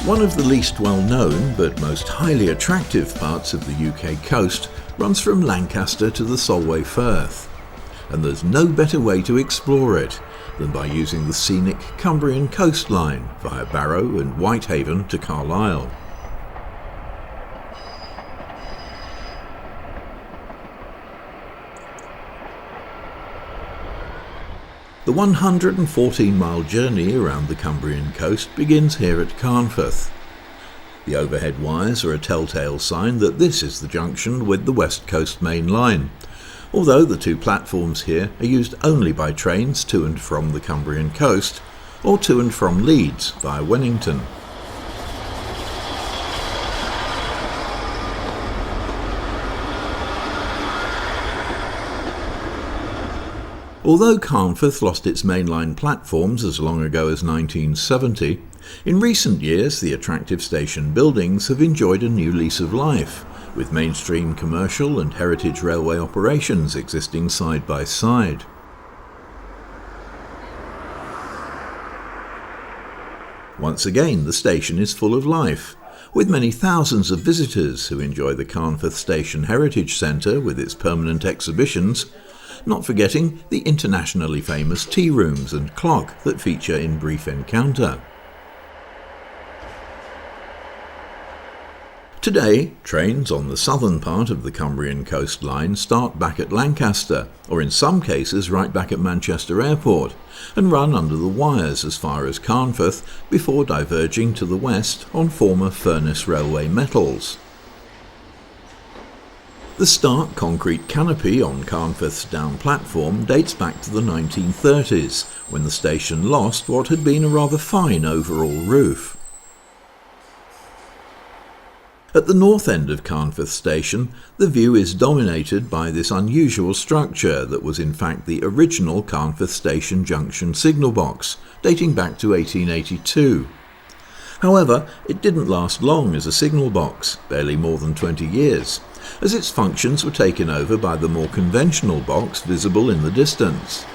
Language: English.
One of the least well-known but most highly attractive parts of the UK coast runs from Lancaster to the Solway Firth, and there's no better way to explore it than by using the scenic Cumbrian coastline via Barrow and Whitehaven to Carlisle. The 114-mile journey around the Cumbrian coast begins here at Carnforth. The overhead wires are a telltale sign that this is the junction with the West Coast Main Line, although the two platforms here are used only by trains to and from the Cumbrian coast, or to and from Leeds via Wennington. Although Carnforth lost its mainline platforms as long ago as 1970, in recent years the attractive station buildings have enjoyed a new lease of life, with mainstream commercial and heritage railway operations existing side by side. Once again, the station is full of life, with many thousands of visitors who enjoy the Carnforth Station Heritage Centre with its permanent exhibitions, not forgetting the internationally famous tea rooms and clock that feature in Brief Encounter. Today, trains on the southern part of the Cumbrian coastline start back at Lancaster, or in some cases right back at Manchester Airport, and run under the wires as far as Carnforth before diverging to the west on former Furness Railway metals. The stark concrete canopy on Carnforth's down platform dates back to the 1930s, when the station lost what had been a rather fine overall roof. At the north end of Carnforth Station, the view is dominated by this unusual structure that was in fact the original Carnforth Station Junction signal box, dating back to 1882. However, it didn't last long as a signal box, barely more than 20 years, as its functions were taken over by the more conventional box visible in the distance.